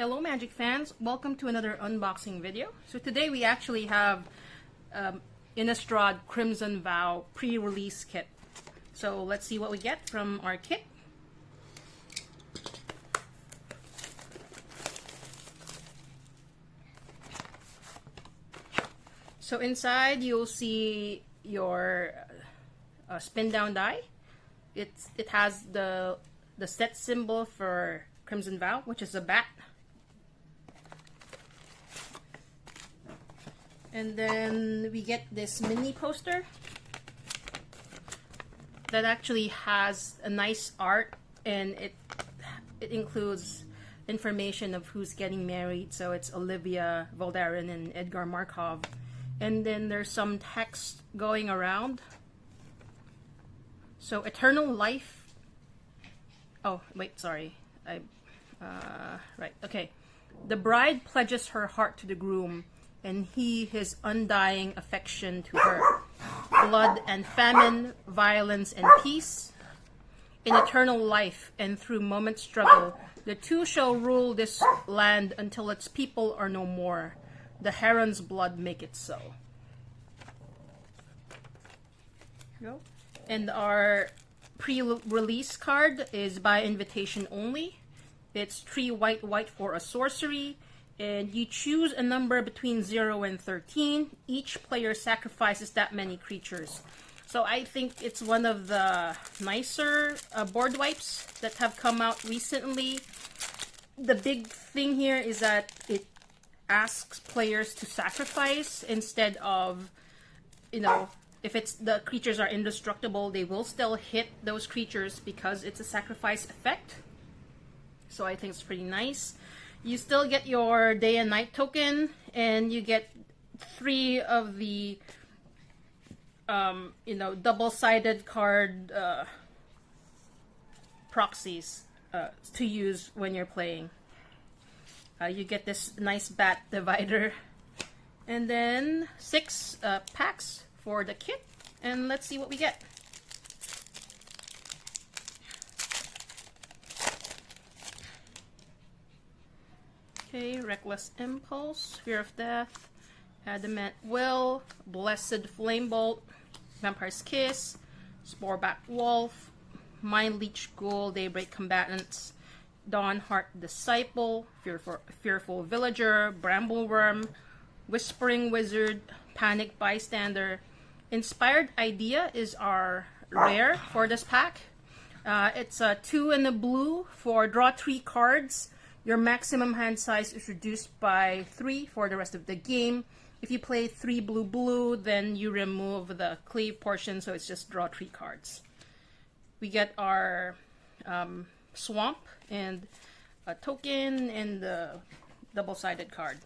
Hello Magic fans, welcome to another unboxing video. So today we actually have Innistrad Crimson Vow pre-release kit. So let's see what we get from our kit. So inside you'll see your spin down die. It has the set symbol for Crimson Vow, which is a bat. And then we get this mini poster that actually has a nice art, and it includes information of who's getting married. So it's Olivia Voldaren and Edgar Markov. And then there's some text going around. So eternal life. Oh, wait, sorry. Right, okay. The bride pledges her heart to the groom, and he his undying affection to her. Blood and famine, violence and peace. In eternal life and through moment's struggle, the two shall rule this land until its people are no more. The heron's blood make it so. Here we go. And our pre-release card is by invitation only. It's 3 white for a sorcery, and you choose a number between 0 and 13. Each player sacrifices that many creatures. So I think it's one of the nicer board wipes that have come out recently. The big thing here is that it asks players to sacrifice instead of, if it's the creatures are indestructible, they will still hit those creatures because it's a sacrifice effect. So I think it's pretty nice. You still get your day and night token, and you get 3 of the double-sided card proxies to use when you're playing. You get this nice bat divider, and then 6 packs for the kit, and let's see what we get. Okay, Reckless Impulse, Fear of Death, Adamant Will, Blessed Flamebolt, Vampire's Kiss, Sporeback Wolf, Mind Leech Ghoul, Daybreak Combatants, Dawnheart Disciple, Fearful Villager, Brambleworm, Whispering Wizard, Panic Bystander. Inspired Idea is our rare for this pack. It's a 2 in the blue for draw 3 cards. Your maximum hand size is reduced by 3 for the rest of the game. If you play 3 blue, then you remove the cleave portion, so it's just draw 3 cards. We get our Swamp and a token and the double-sided card.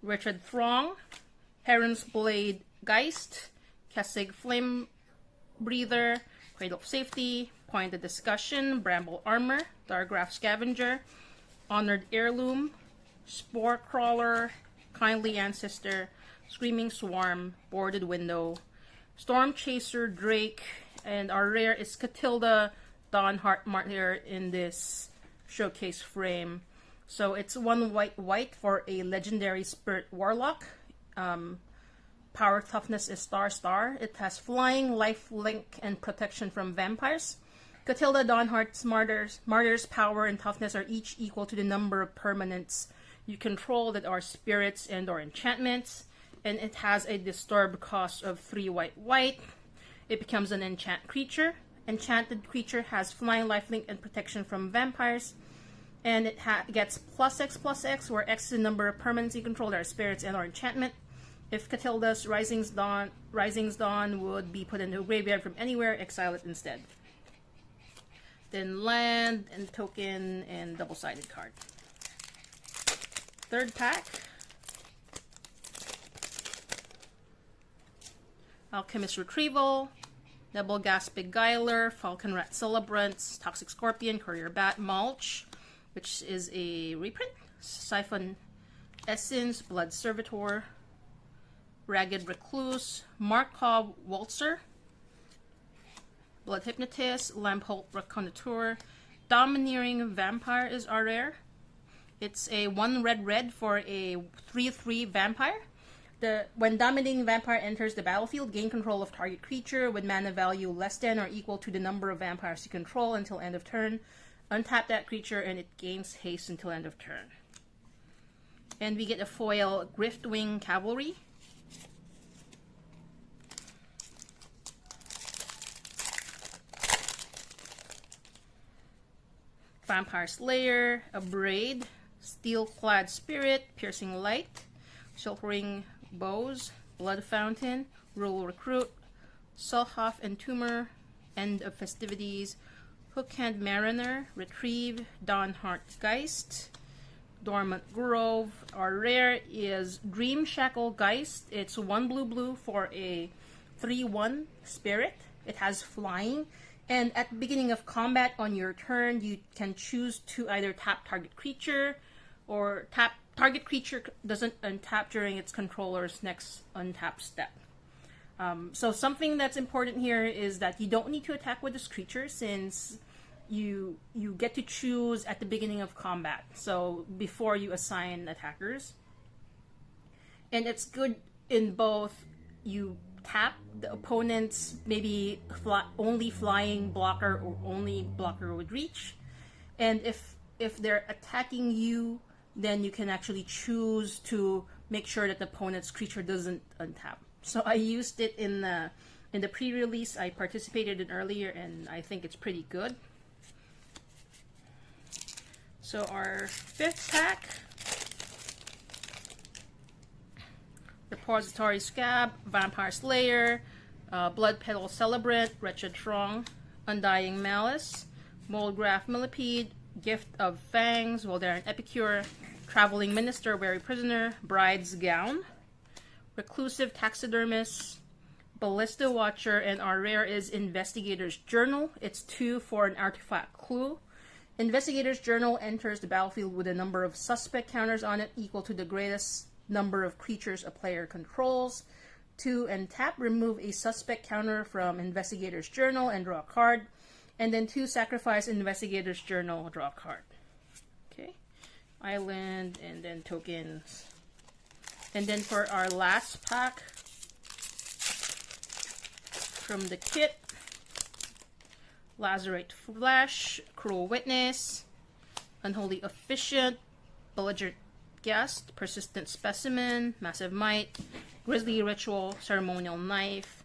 Richard Throng, Heron's Blade Geist, Kessig Flame Breather, Cradle of Safety, Point of Discussion, Bramble Armor, Dargraph Scavenger, Honored Heirloom, Spore Crawler, Kindly Ancestor, Screaming Swarm, Boarded Window, Storm Chaser Drake, and our rare is Catilda Dawnheart Martyr in this showcase frame. So it's 1 white for a legendary spirit warlock. Power toughness is star. It has flying, lifelink, and protection from vampires. Catilda Dawnheart's Martyr's power and toughness are each equal to the number of permanents you control that are spirits and or enchantments. And it has a disturb cost of 3 white. It becomes an enchant creature. Enchanted creature has flying, lifelink, and protection from vampires. And it gets +X+X, where X is the number of permanents you control that are spirits and or enchantment. If Catilda's Rising's Dawn would be put into a graveyard from anywhere, exile it instead. Then land and token and double-sided card. 3rd pack. Alchemist Retrieval, Nebelgas Beguiler, Falcon Rat Celebrants, Toxic Scorpion, Courier Bat, Mulch, which is a reprint, Siphon Essence, Blood Servitor, Ragged Recluse, Markov Waltzer, Blood Hypnotist, Lampholt Raconteur. Domineering Vampire is our rare. It's a 1 red for a 3/3 vampire. When Dominating Vampire enters the battlefield, gain control of target creature with mana value less than or equal to the number of vampires you control until end of turn. Untap that creature and it gains haste until end of turn. And we get a foil Griftwing Cavalry. Vampire Slayer, a Braid, Steel-clad Spirit, Piercing Light, Sheltering Bows, Blood Fountain, Rural Recruit, Sulhoff Entomber, End of Festivities, Hookhand Mariner, Retrieve, Dawnheart Geist, Dormant Grove. Our rare is Dream Shackle Geist. It's 1 blue for a 3/1 spirit. It has flying. And at the beginning of combat on your turn, you can choose to either tap target creature or tap target creature doesn't untap during its controller's next untap step. So something that's important here is that you don't need to attack with this creature since you get to choose at the beginning of combat. So before you assign attackers. And it's good in both you tap the opponent's maybe only flying blocker or only blocker with reach, and if they're attacking you, then you can actually choose to make sure that the opponent's creature doesn't untap. So I used it in the pre-release. I participated in earlier, and I think it's pretty good. So our 5th pack. Repository Scab, Vampire Slayer, Blood Petal Celebrant, Wretched Throng, Undying Malice, Moldgraph Millipede, Gift of Fangs, Voldaren Epicure, Traveling Minister, Weary Prisoner, Bride's Gown, Reclusive Taxidermist, Ballista Watcher, and our rare is Investigator's Journal. It's 2 for an artifact clue. Investigator's Journal enters the battlefield with a number of suspect counters on it equal to the greatest number of creatures a player controls. 2 and tap, remove a suspect counter from Investigator's Journal and draw a card. And then 2, sacrifice Investigator's Journal, draw a card. Okay, island and then tokens. And then for our last pack from the kit, Lazarate Flesh, Cruel Witness, Unholy Officiant, Belligerent Guest, Persistent Specimen, Massive Might, Grisly Ritual, Ceremonial Knife,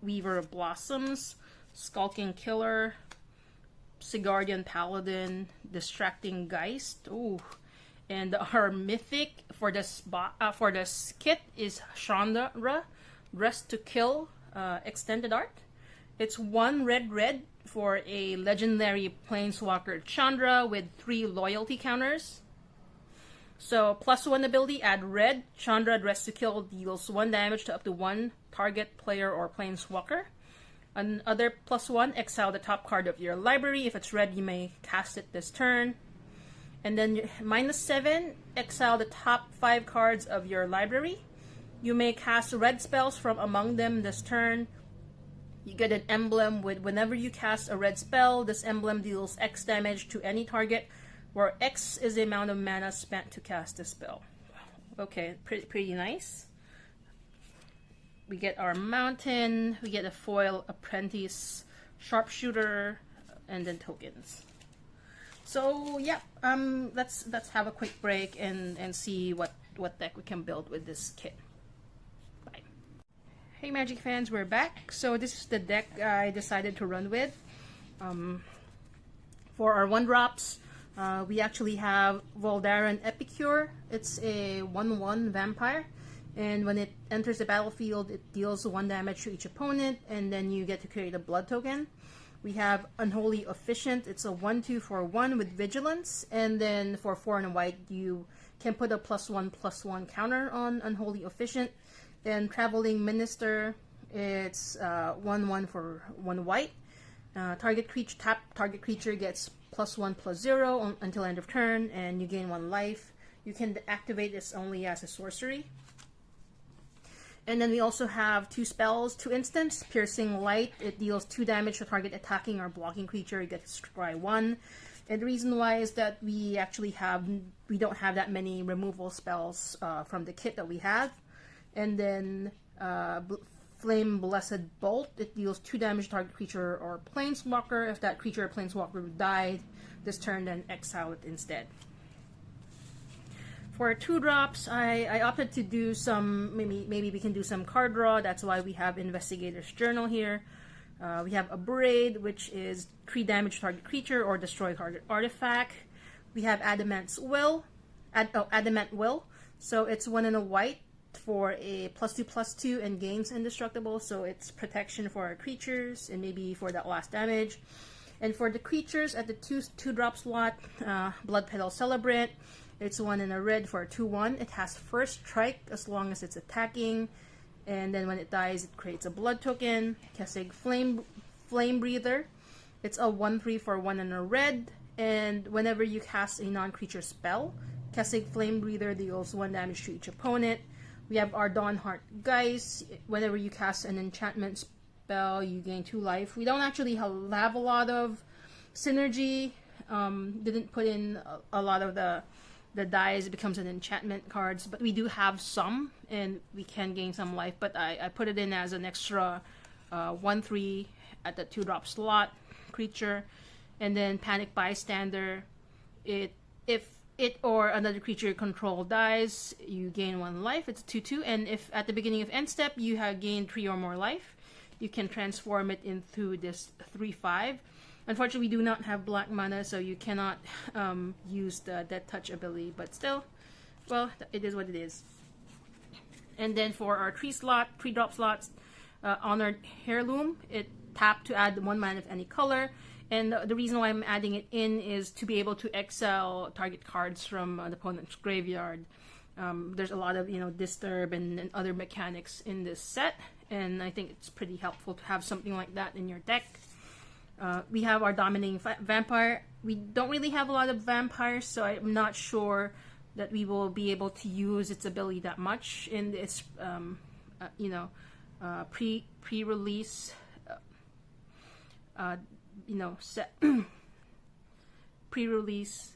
Weaver of Blossoms, Skulking Killer, Sigardian Paladin, Distracting Geist. Ooh, and our mythic for this kit is Chandra, Dressed to Kill, Extended Art. It's 1 red for a legendary Planeswalker Chandra with 3 loyalty counters. So, +1 ability, add red. Chandra Dressed to Kill deals 1 damage to up to 1 target player or planeswalker. Another +1, exile the top card of your library. If it's red, you may cast it this turn. And then -7, exile the top 5 cards of your library. You may cast red spells from among them this turn. You get an emblem with whenever you cast a red spell, this emblem deals X damage to any target, where X is the amount of mana spent to cast the spell. Okay, pretty nice. We get our mountain, we get a foil apprentice, sharpshooter, and then tokens. So yeah, let's have a quick break and see what deck we can build with this kit. Bye. Hey Magic fans, we're back. So this is the deck I decided to run with. For our 1-drops, we actually have Voldaren Epicure. It's a 1/1 vampire, and when it enters the battlefield, it deals 1 damage to each opponent, and then you get to create a blood token. We have Unholy Officiant. It's a 1/2 for 1 with Vigilance, and then for 4 and white, you can put a +1/+1 counter on Unholy Officiant. Then Traveling Minister, it's 1/1 for 1 white. Target creature gets +1/+0 until end of turn, and you gain 1 life. You can activate this only as a sorcery. And then we also have 2 spells, 2 instants. Piercing Light, it deals 2 damage to target attacking or blocking creature. You get to scry 1. And the reason why is that we don't have that many removal spells from the kit that we have. And then Flame Blessed Bolt, it deals 2 damage to target creature or planeswalker. If that creature or planeswalker died this turn, then exile it instead. For 2-drops, I opted to do some, maybe we can do some card draw. That's why we have Investigator's Journal here. We have Abrade, which is 3 damage to target creature or destroy target artifact. We have Adamant Will. So it's 1 and a white for a +2/+2 and gains indestructible. So it's protection for our creatures and maybe for that last damage. And for the creatures at the 2-drop slot, Bloodpetal Celebrant. It's 1 and a red for a 2/1. It has first strike as long as it's attacking. And then when it dies, it creates a blood token. Kessig Flame Breather. It's a 1/3 for 1 and a red. And whenever you cast a non-creature spell, Kessig Flame Breather deals 1 damage to each opponent. We have our Dawnheart Geist. Whenever you cast an enchantment spell, you gain 2 life. We don't actually have a lot of synergy. Didn't put in a lot of the dies. It becomes an enchantment cards, but we do have some, and we can gain some life. But I put it in as an extra 1/3 at the 2-drop slot creature. And then Panic Bystander. If it or another creature you control dies, you gain 1 life. It's a 2/2, and if at the beginning of end step you have gained 3 or more life, you can transform it into this 3/5. Unfortunately, we do not have black mana, so you cannot use the Death Touch ability, but still, well, it is what it is. And then for our 3-drop slots, Honored Heirloom, it tapped to add 1 mana of any color. And the reason why I'm adding it in is to be able to exile target cards from an opponent's graveyard. There's a lot of, disturb and other mechanics in this set, and I think it's pretty helpful to have something like that in your deck. We have our Dominating Vampire. We don't really have a lot of vampires, so I'm not sure that we will be able to use its ability that much in this, pre-release, pre-release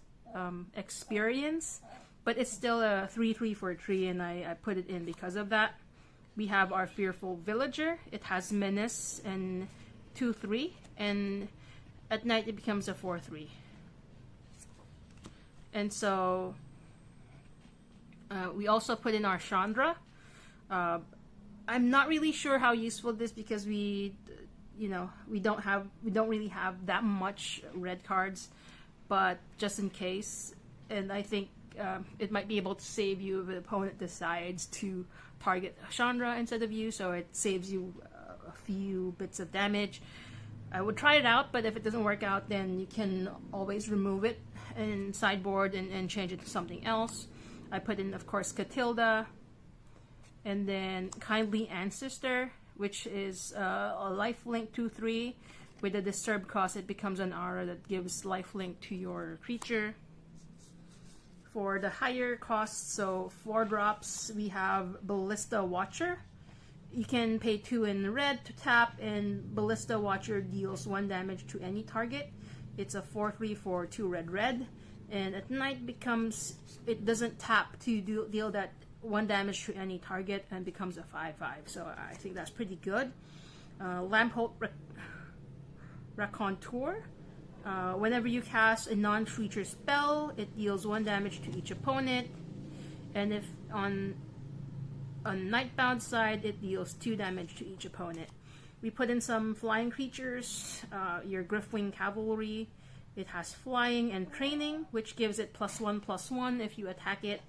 experience. But it's still a 3/3 for a 3, and I put it in because of that. We have our Fearful Villager. It has Menace and 2/3, and at night it becomes a 4/3. And so we also put in our Chandra. I'm not really sure how useful this because we don't really have that much red cards, but just in case, and I think it might be able to save you if the opponent decides to target Chandra instead of you, so it saves you a few bits of damage. I would try it out, but if it doesn't work out, then you can always remove it in sideboard and change it to something else. I put in, of course, Catilda, and then Kindly Ancestor, which is a lifelink 2/3. With a Disturb cost, it becomes an aura that gives lifelink to your creature. For the higher costs, so 4-drops, we have Ballista Watcher. You can pay 2 in red to tap, and Ballista Watcher deals 1 damage to any target. It's a 4/3 for 2 red, and at night it doesn't tap to deal that 1 damage to any target and becomes a 5/5. So I think that's pretty good. Lamphold Raconteur. Whenever you cast a non-creature spell, it deals 1 damage to each opponent, and if on Nightbound side, it deals 2 damage to each opponent. We put in some flying creatures. Your Griffwing Cavalry. It has flying and training, which gives it +1/+1 if you attack it.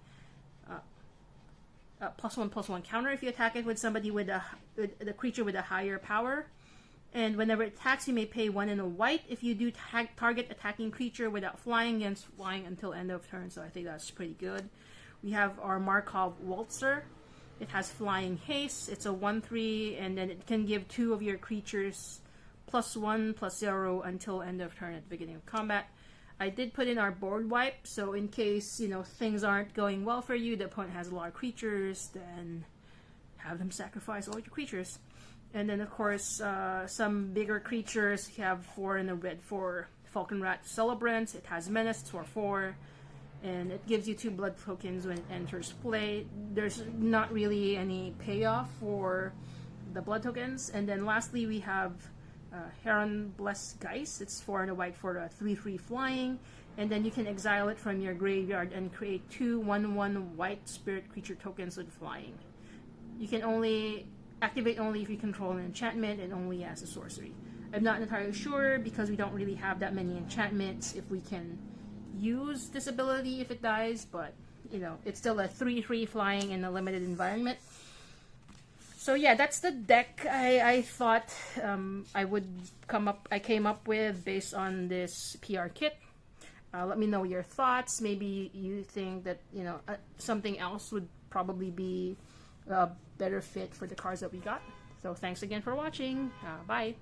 +1/+1 counter if you attack it with somebody with the creature with a higher power. And whenever it attacks, you may pay 1 in a white if you do target attacking creature without flying against flying until end of turn. So I think that's pretty good. We have our Markov Waltzer. It has flying haste. It's a 1/3, and then it can give 2 of your creatures +1/+0 until end of turn at the beginning of combat. I did put in our board wipe, so in case things aren't going well for you, the opponent has a lot of creatures, then have them sacrifice all your creatures. And then of course, some bigger creatures. You have 4 in the red for Falcon Rat Celebrant. It has Menace, it's for 4. And it gives you 2 blood tokens when it enters play. There's not really any payoff for the blood tokens. And then lastly, we have Heron Blessed Geist. It's 4 and a white for a 3/3 flying. And then you can exile it from your graveyard and create 2 1/1 white spirit creature tokens with flying. You can only activate only if you control an enchantment and only as a sorcery. I'm not entirely sure because we don't really have that many enchantments if we can use this ability if it dies, but you know, it's still a 3/3 flying in a limited environment. So yeah, that's the deck I thought I came up with based on this PR kit. Let me know your thoughts. Maybe you think that, you know, something else would probably be a better fit for the cards that we got. So thanks again for watching. Bye.